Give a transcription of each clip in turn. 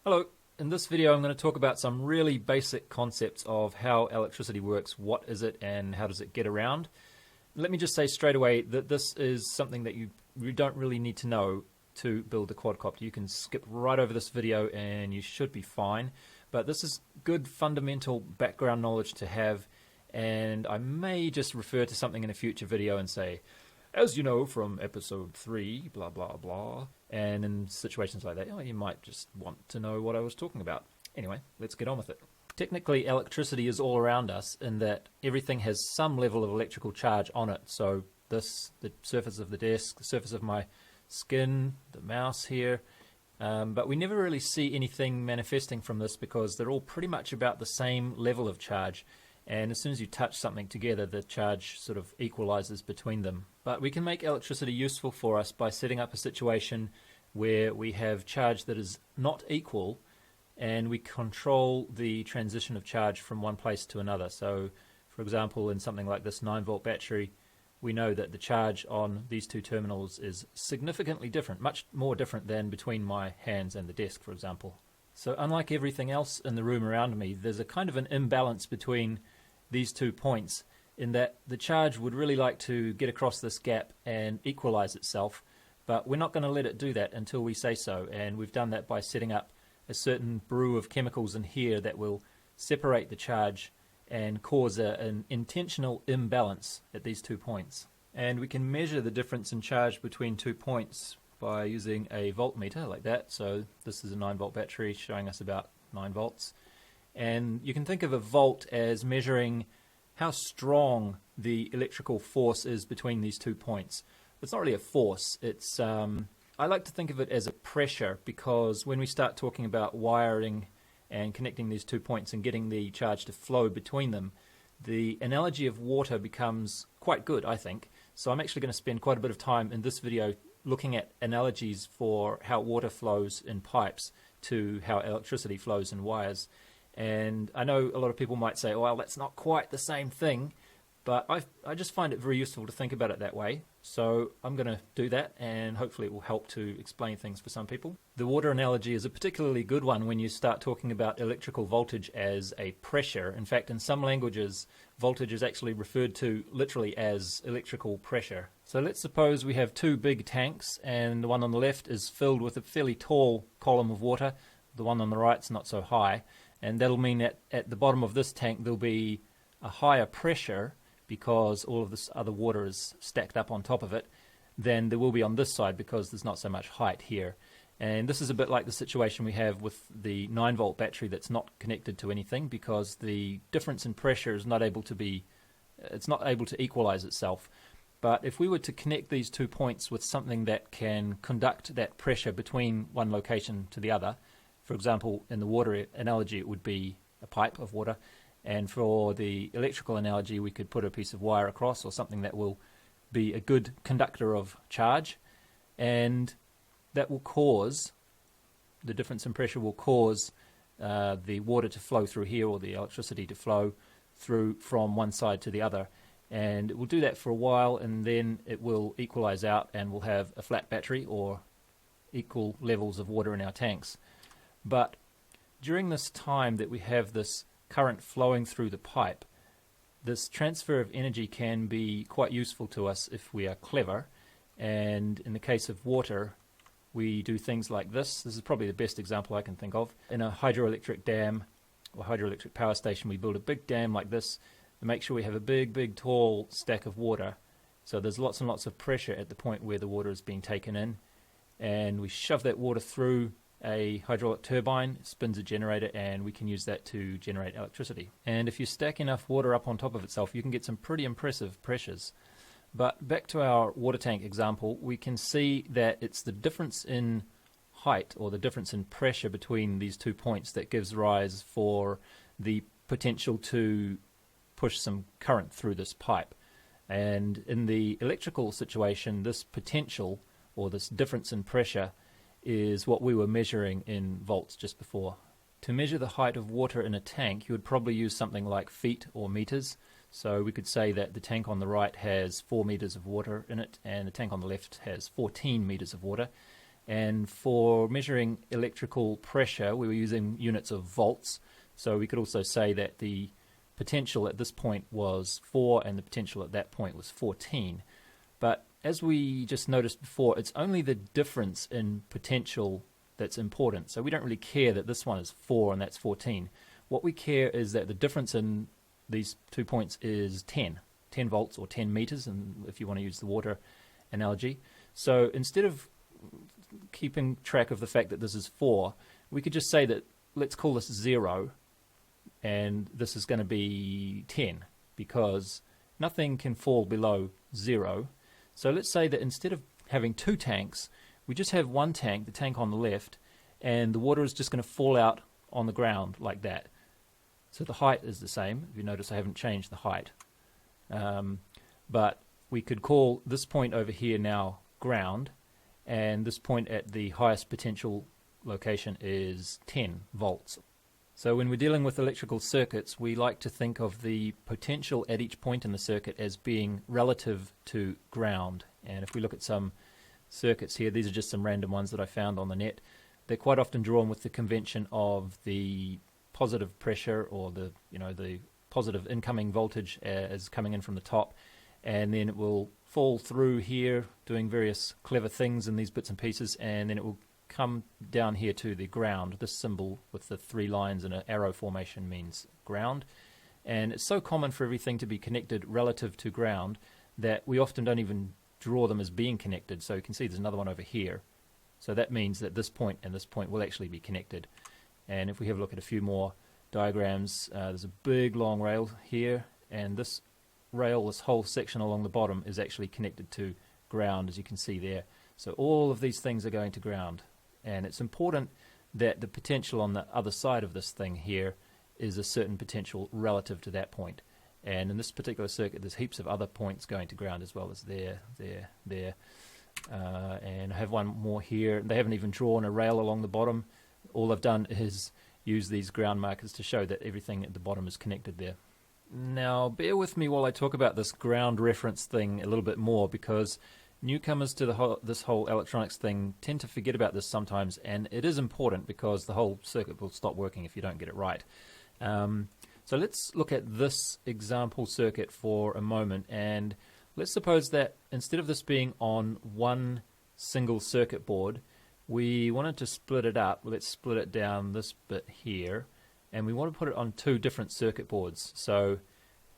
Hello, in this video I'm going to talk about some really basic concepts of how electricity works, what is it and how does it get around. Let me just say straight away that this is something that you don't really need to know to build a quadcopter. You can skip right over this video and you should be fine, but this is good fundamental background knowledge to have, and I may just refer to something in a future video and say, as you know from episode 3, blah blah blah, and in situations like that, you might just want to know what I was talking about. Anyway, let's get on with it. Technically, electricity is all around us in that everything has some level of electrical charge on it. So this, the surface of the desk, the surface of my skin, the mouse here, but we never really see anything manifesting from this because they're all pretty much about the same level of charge. And as soon as you touch something together, the charge sort of equalizes between them. But we can make electricity useful for us by setting up a situation where we have charge that is not equal, and we control the transition of charge from one place to another. So, for example, in something like this 9-volt battery, we know that the charge on these two terminals is significantly different, much more different than between my hands and the desk, for example. So unlike everything else in the room around me, there's a kind of an imbalance between these 2 points in that the charge would really like to get across this gap and equalize itself, but we're not going to let it do that until we say so, and we've done that by setting up a certain brew of chemicals in here that will separate the charge and cause an intentional imbalance at these 2 points. And we can measure the difference in charge between 2 points by using a voltmeter like that. So this is a 9-volt battery showing us about 9 volts. And you can think of a volt as measuring how strong the electrical force is between these 2 points. It's not really a force, it's I like to think of it as a pressure, because when we start talking about wiring and connecting these 2 points and getting the charge to flow between them, the analogy of water becomes quite good, I think. So I'm actually going to spend quite a bit of time in this video looking at analogies for how water flows in pipes to how electricity flows in wires. And I know a lot of people might say, well, that's not quite the same thing, but I just find it very useful to think about it that way. So I'm going to do that, and hopefully it will help to explain things for some people. The water analogy is a particularly good one when you start talking about electrical voltage as a pressure. In fact, in some languages, voltage is actually referred to literally as electrical pressure. So let's suppose we have 2 big tanks, and the one on the left is filled with a fairly tall column of water. The one on the right is not so high. And that'll mean that at the bottom of this tank there'll be a higher pressure, because all of this other water is stacked up on top of it, than there will be on this side because there's not so much height here. And this is a bit like the situation we have with the 9-volt battery that's not connected to anything, because the difference in pressure is not able to equalize itself. But if we were to connect these 2 points with something that can conduct that pressure between one location to the other, for example, in the water analogy it would be a pipe of water, and for the electrical analogy we could put a piece of wire across, or something that will be a good conductor of charge, and that will cause, the difference in pressure will cause the water to flow through here, or the electricity to flow through from one side to the other. And it will do that for a while, and then it will equalize out and we'll have a flat battery or equal levels of water in our tanks. But during this time that we have this current flowing through the pipe, this transfer of energy can be quite useful to us if we are clever. And in the case of water, we do things like this. This is probably the best example I can think of. In a hydroelectric dam or hydroelectric power station, we build a big dam like this and make sure we have a big tall stack of water. So there's lots and lots of pressure at the point where the water is being taken in, and we shove that water through a hydraulic turbine, it spins a generator, and we can use that to generate electricity. And if you stack enough water up on top of itself, you can get some pretty impressive pressures. But back to our water tank example, we can see that it's the difference in height, or the difference in pressure between these 2 points, that gives rise for the potential to push some current through this pipe. And in the electrical situation, this potential, or this difference in pressure, is what we were measuring in volts just before. To measure the height of water in a tank, you would probably use something like feet or meters. So we could say that the tank on the right has 4 meters of water in it, and the tank on the left has 14 meters of water. And for measuring electrical pressure, we were using units of volts. So we could also say that the potential at this point was 4 and the potential at that point was 14. But as we just noticed before, it's only the difference in potential that's important. So we don't really care that this one is 4 and that's 14. What we care is that the difference in these 2 points is 10 volts or 10 meters, and if you want to use the water analogy. So instead of keeping track of the fact that this is 4, we could just say that let's call this 0 and this is going to be 10 because nothing can fall below 0. So let's say that instead of having 2 tanks, we just have 1 tank, the tank on the left, and the water is just going to fall out on the ground like that. So the height is the same. If you notice, I haven't changed the height. But we could call this point over here now ground, and this point at the highest potential location is 10 volts. So when we're dealing with electrical circuits, we like to think of the potential at each point in the circuit as being relative to ground. And if we look at some circuits here, these are just some random ones that I found on the net. They're quite often drawn with the convention of the positive pressure or the positive incoming voltage as coming in from the top, and then it will fall through here doing various clever things in these bits and pieces, and then it will come down here to the ground. This symbol with the 3 lines and an arrow formation means ground, and it's so common for everything to be connected relative to ground that we often don't even draw them as being connected. So you can see there's another one over here, so that means that this point and this point will actually be connected. And if we have a look at a few more diagrams, there's a big long rail here, and this rail, this whole section along the bottom, is actually connected to ground, as you can see there. So all of these things are going to ground, and it's important that the potential on the other side of this thing here is a certain potential relative to that point. And in this particular circuit, there's heaps of other points going to ground as well as there. And I have one more here. They haven't even drawn a rail along the bottom. All I've done is use these ground markers to show that everything at the bottom is connected there. Now, bear with me while I talk about this ground reference thing a little bit more, because newcomers to this whole electronics thing tend to forget about this sometimes, and it is important because the whole circuit will stop working if you don't get it right. So let's look at this example circuit for a moment, and let's suppose that instead of this being on one single circuit board, we wanted to split it up. Let's split it down this bit here, and we want to put it on 2 different circuit boards. So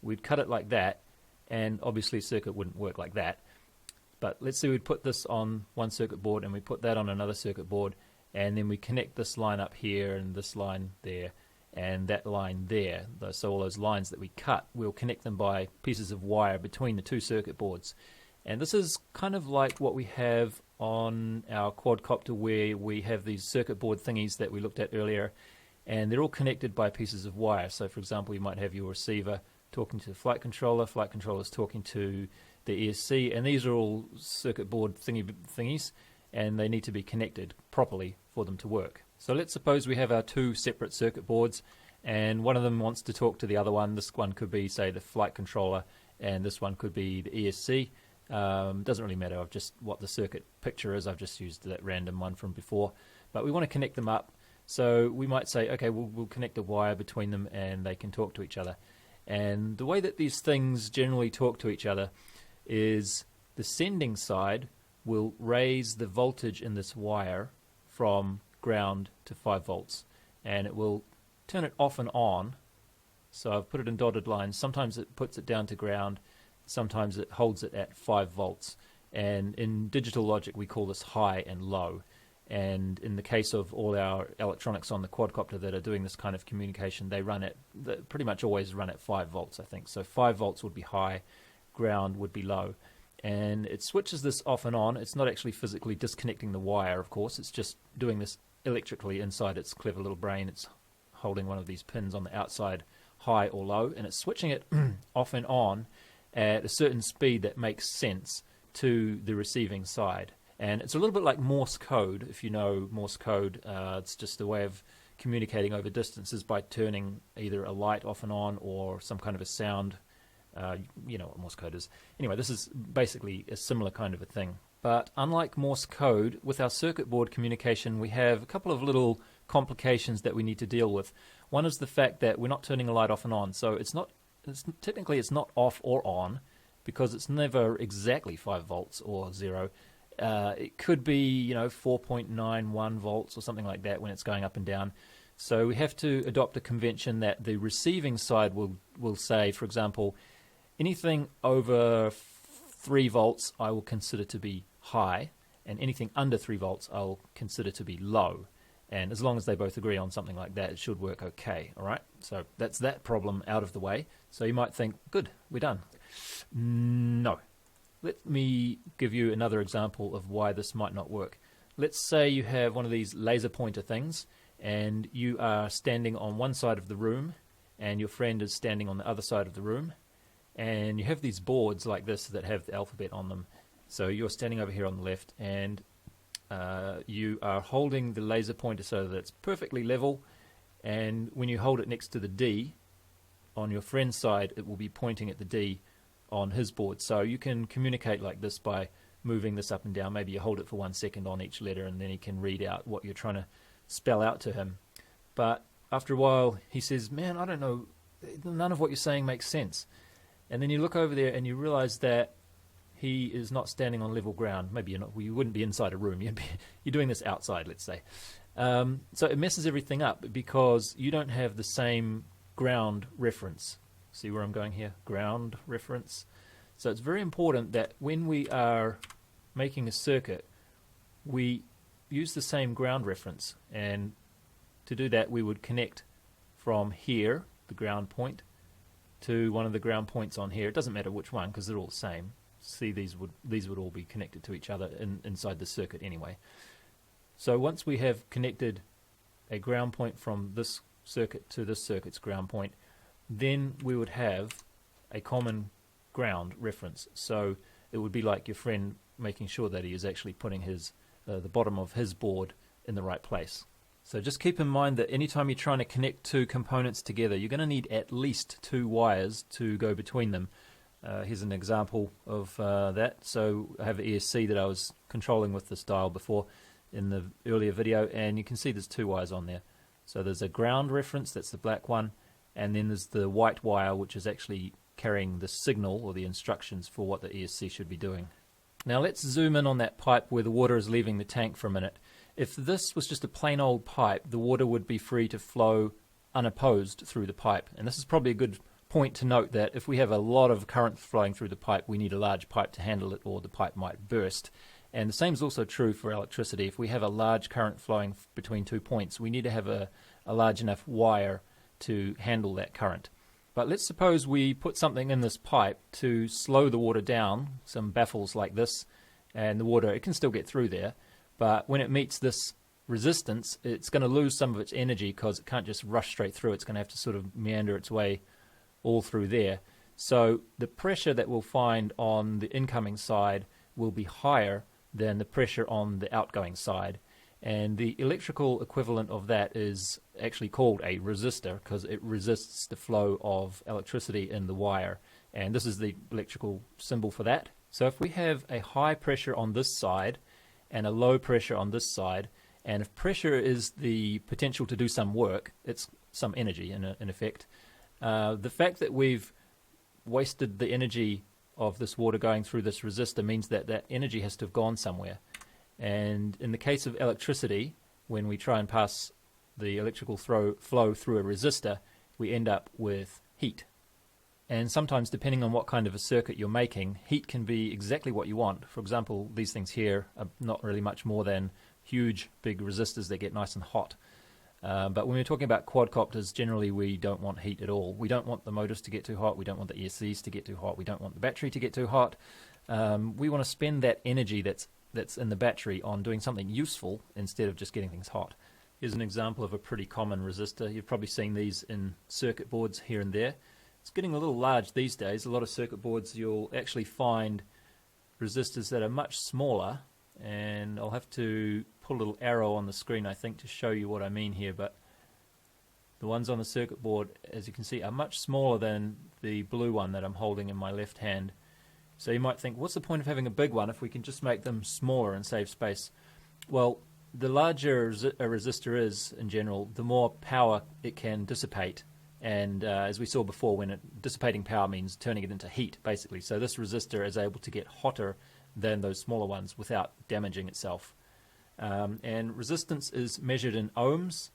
we'd cut it like that, and obviously circuit wouldn't work like that. But let's say we'd put this on one circuit board and we put that on another circuit board, and then we connect this line up here and this line there and that line there. So all those lines that we cut, we'll connect them by pieces of wire between the 2 circuit boards. And this is kind of like what we have on our quadcopter, where we have these circuit board thingies that we looked at earlier, and they're all connected by pieces of wire. So for example, you might have your receiver talking to the flight controller's talking to the ESC, and these are all circuit board thingies, and they need to be connected properly for them to work. So let's suppose we have our 2 separate circuit boards, and one of them wants to talk to the other one. This one could be, say, the flight controller, and this one could be the ESC. Doesn't really matter just what the circuit picture is. I've just used that random one from before, but we want to connect them up. So we might say, okay, we'll connect a wire between them and they can talk to each other. And the way that these things generally talk to each other is the sending side will raise the voltage in this wire from ground to 5 volts, and it will turn it off and on. So I've put it in dotted lines. Sometimes it puts it down to ground, sometimes it holds it at 5 volts, and in digital logic we call this high and low. And in the case of all our electronics on the quadcopter that are doing this kind of communication, they pretty much always run at 5 volts, I think. So 5 volts would be high, ground would be low. And it switches this off and on. It's not actually physically disconnecting the wire, of course. It's just doing this electrically inside its clever little brain. It's holding one of these pins on the outside, high or low, and it's switching it off and on at a certain speed that makes sense to the receiving side. And it's a little bit like Morse code. If you know Morse code, it's just a way of communicating over distances by turning either a light off and on or some kind of a sound. You know what Morse code is. Anyway, this is basically a similar kind of a thing. But unlike Morse code, with our circuit board communication, we have a couple of little complications that we need to deal with. One is the fact that we're not turning a light off and on, so technically it's not off or on, because it's never exactly 5 volts or 0. It could be 4.91 volts or something like that when it's going up and down. So we have to adopt a convention that the receiving side will say, for example, anything over 3 volts I will consider to be high, and anything under 3 volts I'll consider to be low. And as long as they both agree on something like that, it should work okay. All right, so that's that problem out of the way. So you might think, good, we're done. No. Let me give you another example of why this might not work. Let's say you have one of these laser pointer things, and you are standing on one side of the room, and your friend is standing on the other side of the room, and you have these boards like this that have the alphabet on them. So you're standing over here on the left, and you are holding the laser pointer so that it's perfectly level, and when you hold it next to the D, on your friend's side, it will be pointing at the D on his board. So you can communicate like this by moving this up and down. Maybe you hold it for 1 second on each letter, and then he can read out what you're trying to spell out to him. But after a while, he says, man, I don't know, none of what you're saying makes sense. And then you look over there and you realize that he is not standing on level ground. Maybe you're not. Well, you wouldn't be inside a room. You're doing this outside, let's say. So it messes everything up because you don't have the same ground reference. See where I'm going here? Ground reference. So it's very important that when we are making a circuit, we use the same ground reference. And to do that, we would connect from here, the ground point, to one of the ground points on here. It doesn't matter which one because they're all the same. See, these would all be connected to each other inside the circuit anyway. So once we have connected a ground point from this circuit to this circuit's ground point, then we would have a common ground reference. So it would be like your friend making sure that he is actually putting the bottom of his board in the right place. So just keep in mind that anytime you're trying to connect two components together, you're going to need at least 2 wires to go between them. Here's an example of that. So I have an ESC that I was controlling with this dial before in the earlier video, and you can see there's 2 wires on there. So there's a ground reference, that's the black one, and then there's the white wire, which is actually carrying the signal or the instructions for what the ESC should be doing. Now let's zoom in on that pipe where the water is leaving the tank for a minute. If this was just a plain old pipe, the water would be free to flow unopposed through the pipe. And this is probably a good point to note that if we have a lot of current flowing through the pipe, we need a large pipe to handle it, or the pipe might burst. And the same is also true for electricity. If we have a large current flowing between 2 points, we need to have a large enough wire to handle that current. But let's suppose we put something in this pipe to slow the water down, some baffles like this, and the water, it can still get through there, but when it meets this resistance, it's going to lose some of its energy because it can't just rush straight through. It's going to have to sort of meander its way all through there. So the pressure that we'll find on the incoming side will be higher than the pressure on the outgoing side. And the electrical equivalent of that is actually called a resistor because it resists the flow of electricity in the wire. And this is the electrical symbol for that. So if we have a high pressure on this side and a low pressure on this side, and if pressure is the potential to do some work, it's some energy in effect, the fact that we've wasted the energy of this water going through this resistor means that that energy has to have gone somewhere. And in the case of electricity, when we try and pass the electrical flow through a resistor, we end up with heat. And sometimes, depending on what kind of a circuit you're making, heat can be exactly what you want. For example, these things here are not really much more than huge, big resistors that get nice and hot. But when we're talking about quadcopters, generally we don't want heat at all. We don't want the motors to get too hot. We don't want the ESCs to get too hot. We don't want the battery to get too hot. We want to spend that energy that's in the battery on doing something useful instead of just getting things hot. Here's an example of a pretty common resistor. You've probably seen these in circuit boards here and there. It's getting a little large these days. A lot of circuit boards you'll actually find resistors that are much smaller, and I'll have to put a little arrow on the screen, I think, to show you what I mean here, but the ones on the circuit board, as you can see, are much smaller than the blue one that I'm holding in my left hand. So you might think, what's the point of having a big one if we can just make them smaller and save space? Well, the larger a resistor is in general, the more power it can dissipate. And as we saw before, dissipating power means turning it into heat, basically. So this resistor is able to get hotter than those smaller ones without damaging itself. And resistance is measured in ohms.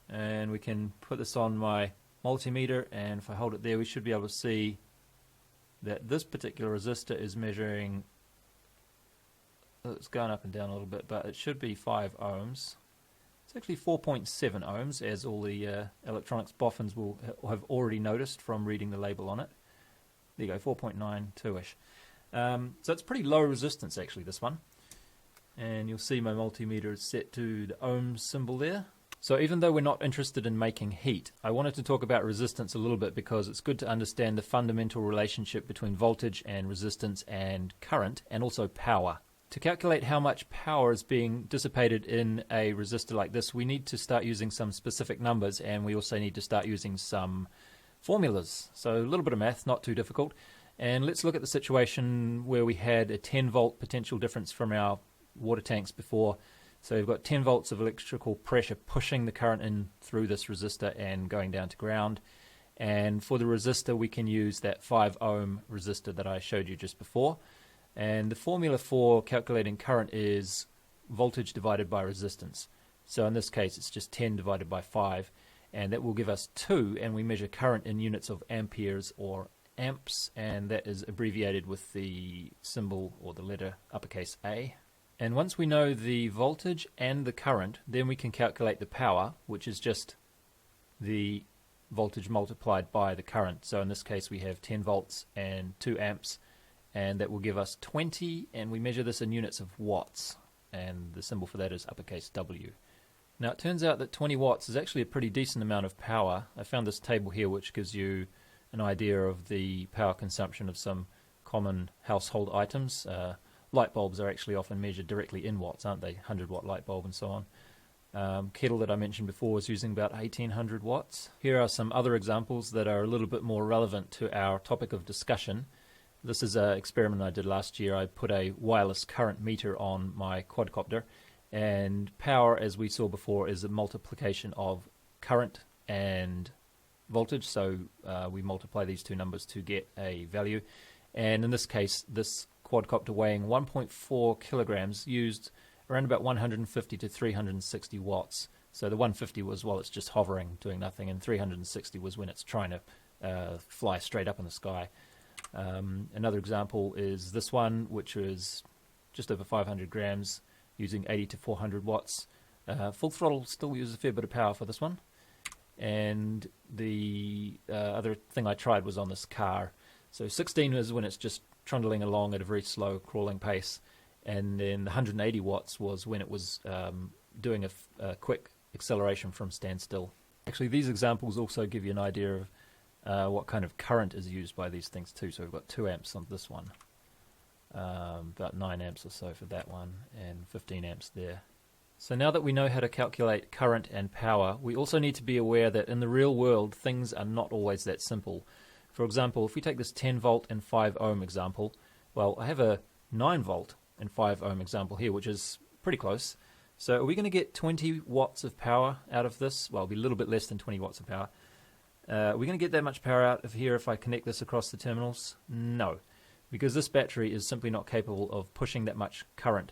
And we can put this on my multimeter, and if I hold it there, we should be able to see that this particular resistor is measuring, it's going up and down a little bit, but it should be 5 ohms. It's actually 4.7 ohms, as all the electronics boffins will have already noticed from reading the label on it. There you go, 4.92-ish. So it's pretty low resistance, actually, this one. And you'll see my multimeter is set to the ohm symbol there. So even though we're not interested in making heat, I wanted to talk about resistance a little bit because it's good to understand the fundamental relationship between voltage and resistance and current, and also power. To calculate how much power is being dissipated in a resistor like this, we need to start using some specific numbers, and we also need to start using some formulas. So a little bit of math, not too difficult. And let's look at the situation where we had a 10 volt potential difference from our water tanks before. So we've got 10 volts of electrical pressure pushing the current in through this resistor and going down to ground. And for the resistor, we can use that 5 ohm resistor that I showed you just before. And the formula for calculating current is voltage divided by resistance. So in this case, it's just 10 divided by 5. And that will give us 2, and we measure current in units of amperes or amps. And that is abbreviated with the symbol or the letter uppercase A. And once we know the voltage and the current, then we can calculate the power, which is just the voltage multiplied by the current. So in this case we have 10 volts and 2 amps, and that will give us 20, and we measure this in units of watts, and the symbol for that is uppercase W. Now it turns out that 20 watts is actually a pretty decent amount of power. I found this table here which gives you an idea of the power consumption of some common household items. Light bulbs are actually often measured directly in watts, aren't they? 100-watt light bulb and so on. Kettle that I mentioned before is using about 1800 watts. Here are some other examples that are a little bit more relevant to our topic of discussion. This is an experiment I did last year. I put a wireless current meter on my quadcopter, and power, as we saw before, is a multiplication of current and voltage. So we multiply these two numbers to get a value. And in this case, this quadcopter weighing 1.4 kilograms used around about 150 to 360 watts. So the 150 was while it's just hovering, doing nothing, and 360 was when it's trying to fly straight up in the sky. Another example is this one, which is just over 500 grams, using 80 to 400 watts. Full throttle still uses a fair bit of power for this one. And the other thing I tried was on this car. So 16 is when it's just trundling along at a very slow crawling pace, and then the 180 watts was when it was doing a quick acceleration from standstill. Actually, these examples also give you an idea of what kind of current is used by these things too. So we've got 2 amps on this one, about 9 amps or so for that one, and 15 amps there. So now that we know how to calculate current and power, we also need to be aware that in the real world things are not always that simple. For example, if we take this 10 volt and 5 ohm example, well, I have a 9 volt and 5 ohm example here, which is pretty close. So are we going to get 20 watts of power out of this? Well, it'll be a little bit less than 20 watts of power. Are we going to get that much power out of here if I connect this across the terminals? No, because this battery is simply not capable of pushing that much current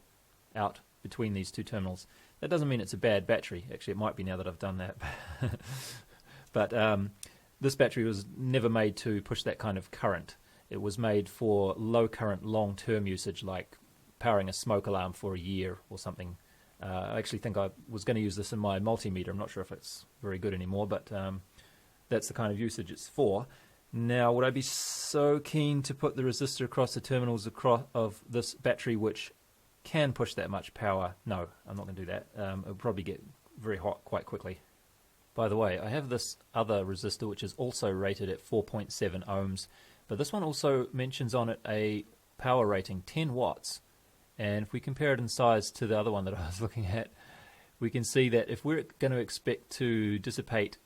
out between these two terminals. That doesn't mean it's a bad battery. Actually, it might be now that I've done that. But this battery was never made to push that kind of current. It was made for low current, long-term usage, like powering a smoke alarm for a year or something. I actually think I was going to use this in my multimeter. I'm not sure if it's very good anymore, but that's the kind of usage it's for. Now, would I be so keen to put the resistor across the terminals of this battery which can push that much power? No, I'm not going to do that. It would probably get very hot quite quickly. By the way, I have this other resistor which is also rated at 4.7 ohms, but this one also mentions on it a power rating 10 watts. And if we compare it in size to the other one that I was looking at, we can see that if we're going to expect to dissipate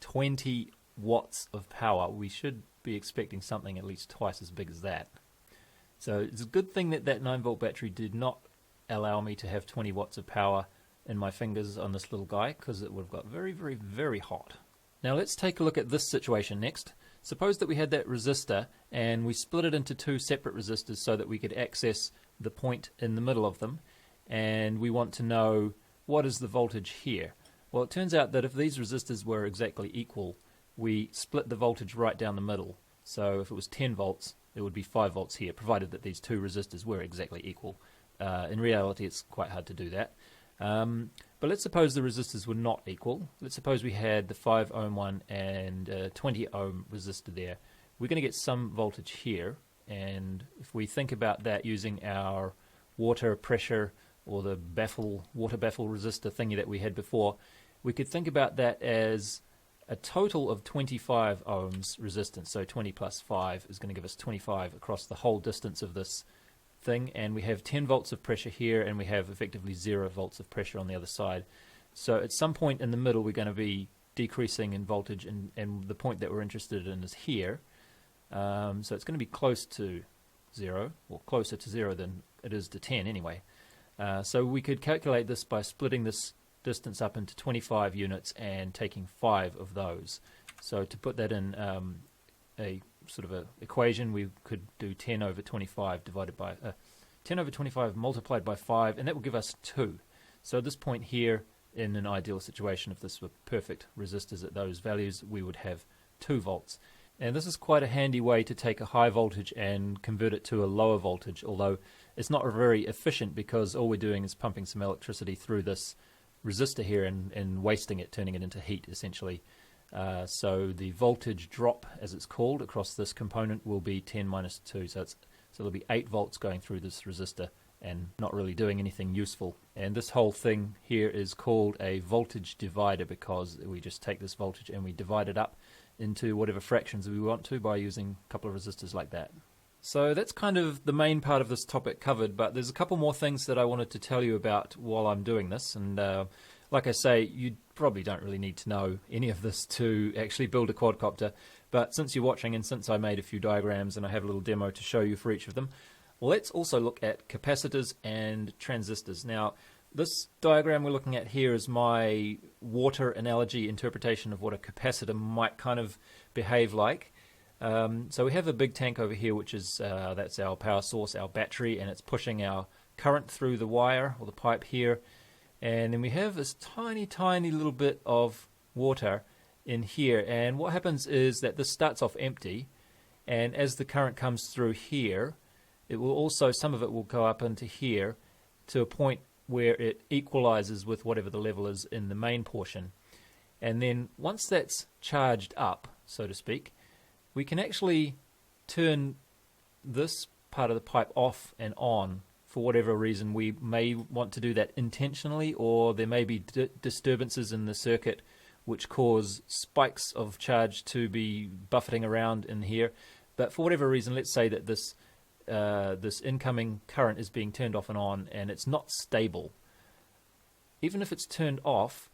20 watts of power, we should be expecting something at least twice as big as that. So it's a good thing that that 9 volt battery did not allow me to have 20 watts of power in my fingers on this little guy, because it would have got very, very, very hot. Now let's take a look at this situation next. Suppose that we had that resistor and we split it into 2 separate resistors so that we could access the point in the middle of them, and we want to know what is the voltage here. Well, it turns out that if these resistors were exactly equal, we split the voltage right down the middle. So if it was 10 volts, it would be 5 volts here, provided that these 2 resistors were exactly equal. In reality, it's quite hard to do that. But let's suppose the resistors were not equal. Let's suppose we had the 5 ohm one and a 20 ohm resistor there. We're going to get some voltage here, and if we think about that using our water pressure or the water baffle resistor thingy that we had before, we could think about that as a total of 25 ohms resistance. So 20 plus 5 is going to give us 25 across the whole distance of this thing, and we have 10 volts of pressure here, and we have effectively 0 volts of pressure on the other side. So at some point in the middle we're going to be decreasing in voltage, and the point that we're interested in is here. So it's going to be close to 0, or closer to 0 than it is to 10 anyway. So we could calculate this by splitting this distance up into 25 units and taking 5 of those. So to put that in a sort of a equation, we could do 10 over 25 divided by 10 over 25 multiplied by 5, and that will give us 2. So at this point here, in an ideal situation, if this were perfect resistors at those values, we would have 2 volts. And this is quite a handy way to take a high voltage and convert it to a lower voltage, although it's not very efficient because all we're doing is pumping some electricity through this resistor here and wasting it, turning it into heat essentially. So the voltage drop, as it's called, across this component will be 10 minus 2. So there'll be 8 volts going through this resistor and not really doing anything useful. And this whole thing here is called a voltage divider, because we just take this voltage and we divide it up into whatever fractions we want to by using a couple of resistors like that. So that's kind of the main part of this topic covered, but there's a couple more things that I wanted to tell you about while I'm doing this. And like I say, you probably don't really need to know any of this to actually build a quadcopter, but since you're watching and since I made a few diagrams and I have a little demo to show you for each of them, let's also look at capacitors and transistors. Now, this diagram we're looking at here is my water analogy interpretation of what a capacitor might kind of behave like. So we have a big tank over here, which is that's our power source, our battery, and it's pushing our current through the wire or the pipe here. And then we have this tiny, tiny little bit of water in here. And what happens is that this starts off empty, and as the current comes through here, it will also, some of it will go up into here to a point where it equalizes with whatever the level is in the main portion. And then once that's charged up, so to speak, we can actually turn this part of the pipe off and on for whatever reason. We may want to do that intentionally, or there may be disturbances in the circuit which cause spikes of charge to be buffeting around in here. But for whatever reason, let's say that this incoming current is being turned off and on, and it's not stable. Even if it's turned off,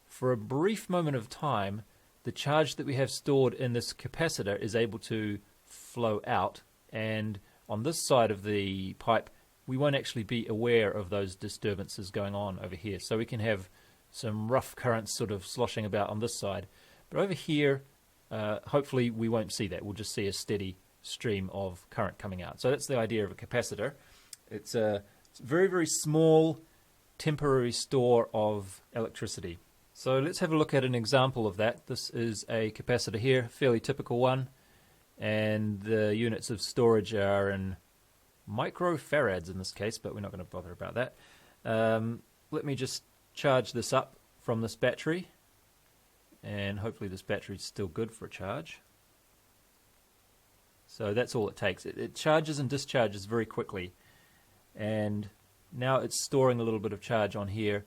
for a brief moment of time, the charge that we have stored in this capacitor is able to flow out, and on this side of the pipe, we won't actually be aware of those disturbances going on over here. So we can have some rough currents sort of sloshing about on this side. But over here, hopefully we won't see that. We'll just see a steady stream of current coming out. So that's the idea of a capacitor. It's a very, very small temporary store of electricity. So let's have a look at an example of that. This is a capacitor here, fairly typical one, and the units of storage are in microfarads in this case, but we're not going to bother about that. Let me just charge this up from this battery, and hopefully this battery is still good for a charge. So that's all it takes. It charges and discharges very quickly, and now it's storing a little bit of charge on here,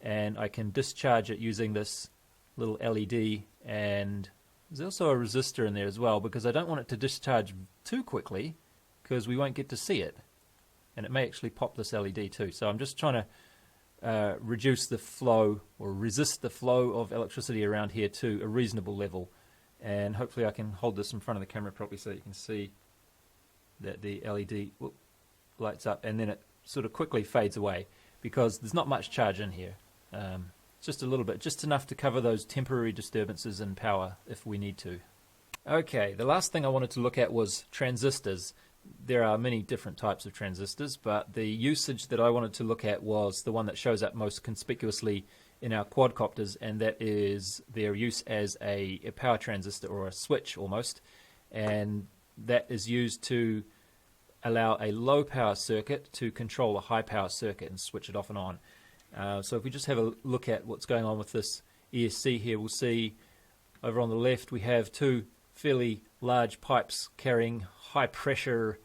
and I can discharge it using this little LED, and there's also a resistor in there as well, because I don't want it to discharge too quickly because we won't get to see it, and it may actually pop this LED too. So I'm just trying to reduce the flow, or resist the flow of electricity around here to a reasonable level, and hopefully I can hold this in front of the camera properly so you can see that the LED, lights up, and then it sort of quickly fades away because there's not much charge in here. Just a little bit, just enough to cover those temporary disturbances in power if we need to. Okay, the last thing I wanted to look at was transistors. There are many different types of transistors, but the usage that I wanted to look at was the one that shows up most conspicuously in our quadcopters, and that is their use as a power transistor, or a switch almost, and that is used to allow a low power circuit to control a high power circuit and switch it off and on. So if we just have a look at what's going on with this ESC here, we'll see over on the left we have two fairly large pipes carrying high pressure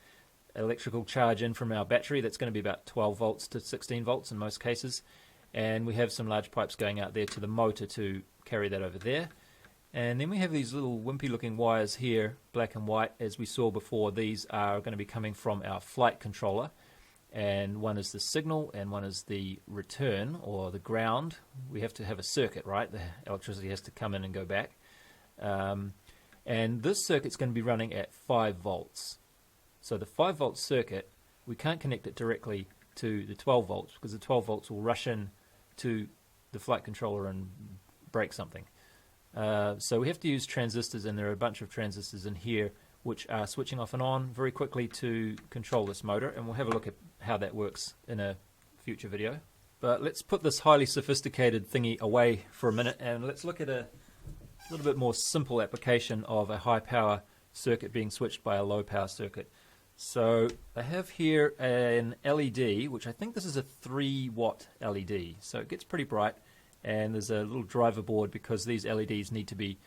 electrical charge in from our battery. That's going to be about 12 volts to 16 volts in most cases, and we have some large pipes going out there to the motor to carry that over there. And then we have these little wimpy looking wires here, black and white, as we saw before. These are going to be coming from our flight controller, and one is the signal and one is the return, or the ground. We have to have a circuit, right? The electricity has to come in and go back. And this circuit's going to be running at 5 volts. So the 5 volt circuit, we can't connect it directly to the 12 volts because the 12 volts will rush in to the flight controller and break something. So we have to use transistors, and there are a bunch of transistors in here which are switching off and on very quickly to control this motor, and we'll have a look at how that works in a future video. But let's put this highly sophisticated thingy away for a minute, and let's look at a little bit more simple application of a high power circuit being switched by a low power circuit. So I have here an LED, which I think this is a 3 watt LED, so it gets pretty bright, and there's a little driver board because these LEDs need to be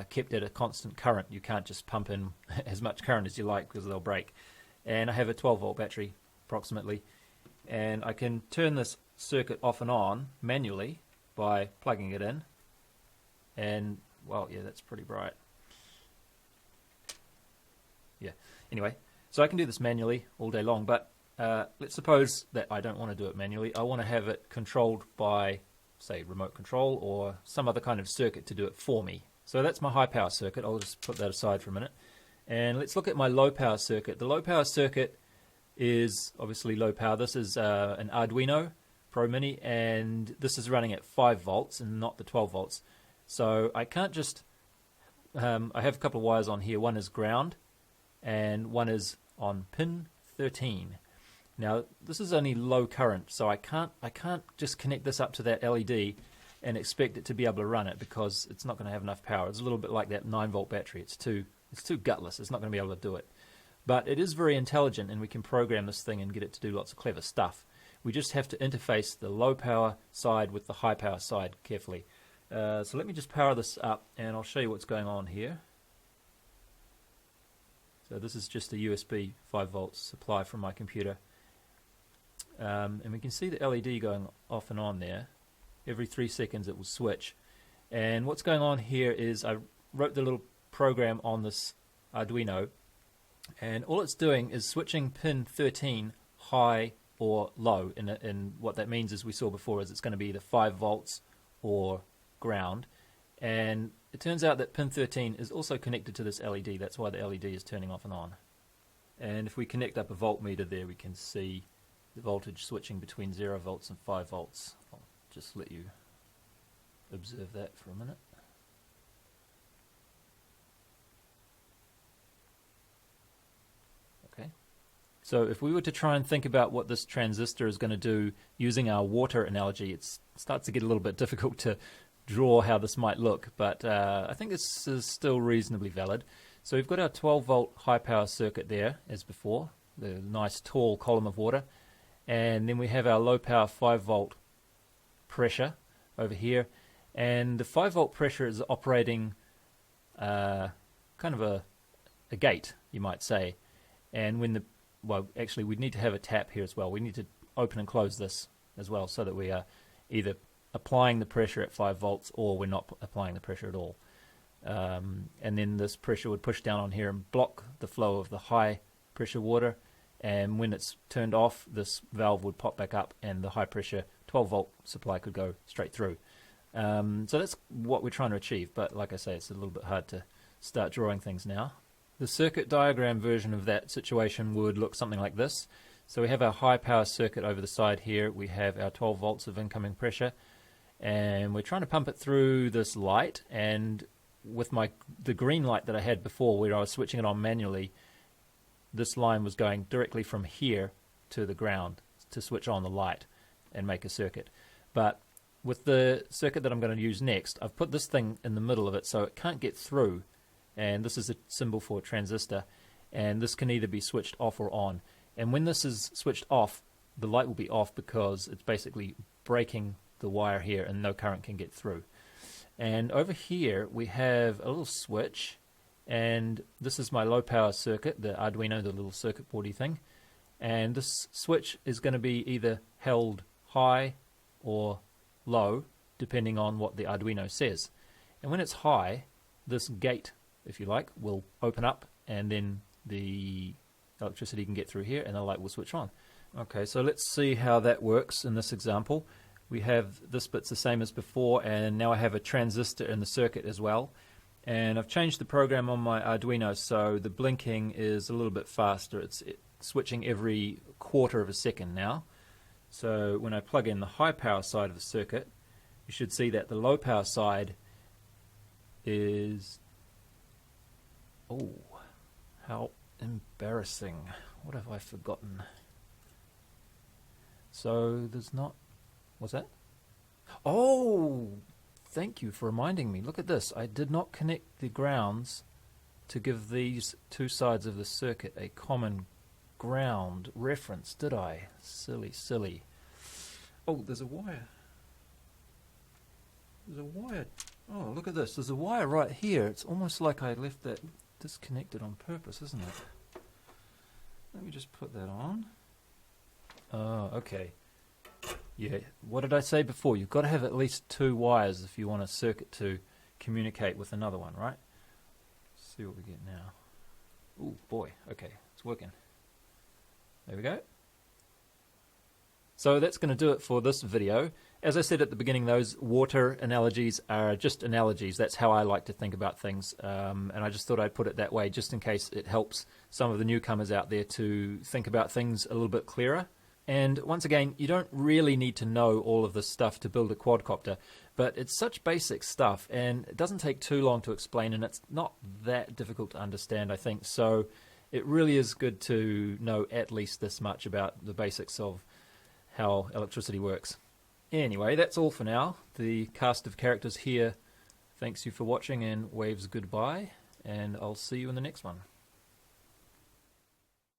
kept at a constant current. You can't just pump in as much current as you like because they'll break. And I have a 12 volt battery approximately, and I can turn this circuit off and on manually by plugging it in, and well, yeah, that's pretty bright. Yeah, anyway, so I can do this manually all day long, but let's suppose that I don't want to do it manually. I want to have it controlled by, say, remote control or some other kind of circuit to do it for me. So that's my high power circuit. I'll just put that aside for a minute. And let's look at my low power circuit. The low power circuit is obviously low power. This is an Arduino Pro Mini, and this is running at 5 volts and not the 12 volts. So I can't just, I have a couple of wires on here. One is ground and one is on pin 13. Now this is only low current, so I can't just connect this up to that LED and expect it to be able to run it because it's not going to have enough power. It's a little bit like that 9 volt battery. It's too gutless. It's not going to be able to do it. But it is very intelligent, and we can program this thing and get it to do lots of clever stuff. We just have to interface the low power side with the high power side carefully. So let me just power this up, and I'll show you what's going on here. So this is just a USB 5 volts supply from my computer. And we can see the LED going off and on there. Every 3 seconds it will switch. And what's going on here is I wrote the little program on this Arduino, and all it's doing is switching pin 13 high or low. And what that means, as we saw before, is it's going to be either 5 volts or ground. And it turns out that pin 13 is also connected to this LED. That's why the LED is turning off and on. And if we connect up a voltmeter there, we can see the voltage switching between 0 volts and 5 volts. I'll just let you observe that for a minute. Okay. So if we were to try and think about what this transistor is going to do using our water analogy, it starts to get a little bit difficult to draw how this might look, but I think this is still reasonably valid. So we've got our 12 volt high power circuit there as before, the nice tall column of water, and then we have our low power 5 volt pressure over here, and the 5 volt pressure is operating kind of a gate, you might say. And when well, actually we'd need to have a tap here as well. We need to open and close this as well so that we are either applying the pressure at 5 volts or we're not applying the pressure at all. And then this pressure would push down on here and block the flow of the high pressure water, and when it's turned off, this valve would pop back up and the high pressure 12 volt supply could go straight through. So that's what we're trying to achieve, but like I say, it's a little bit hard to start drawing things now. The circuit diagram version of that situation would look something like this. So we have our high power circuit over the side here. We have our 12 volts of incoming pressure, and we're trying to pump it through this light. And with the green light that I had before, where I was switching it on manually, this line was going directly from here to the ground to switch on the light and make a circuit. But with the circuit that I'm going to use next, I've put this thing in the middle of it so it can't get through, and this is a symbol for a transistor, and this can either be switched off or on. And when this is switched off, the light will be off because it's basically breaking the wire here and no current can get through. And over here we have a little switch, and this is my low power circuit, the Arduino, the little circuit boardy thing. And this switch is going to be either held high or low depending on what the Arduino says. And when it's high, this gate, if you like, will open up, and then the electricity can get through here and the light will switch on. Okay, so let's see how that works in this example. We have this bit's the same as before, and now I have a transistor in the circuit as well. And I've changed the program on my Arduino so the blinking is a little bit faster. It's switching every quarter of a second now. So when I plug in the high power side of the circuit, you should see that the low power side is... Oh, how embarrassing. What have I forgotten? So there's not... What's that? Oh, thank you for reminding me. Look at this. I did not connect the grounds to give these two sides of the circuit a common ground reference, did I? Silly, silly. Oh, there's a wire. There's a wire. Oh, look at this. There's a wire right here. It's almost like I left that disconnected on purpose, isn't it? Let me just put that on. Oh, okay. Yeah, what did I say before? You've got to have at least two wires if you want a circuit to communicate with another one, right? Let's see what we get now. Oh boy, okay, it's working. There we go. So that's going to do it for this video. As I said at the beginning, those water analogies are just analogies. That's how I like to think about things, and I just thought I'd put it that way just in case it helps some of the newcomers out there to think about things a little bit clearer. And once again, you don't really need to know all of this stuff to build a quadcopter, but it's such basic stuff, and it doesn't take too long to explain, and it's not that difficult to understand, I think. So it really is good to know at least this much about the basics of how electricity works. Anyway, that's all for now. The cast of characters here thanks you for watching and waves goodbye, and I'll see you in the next one.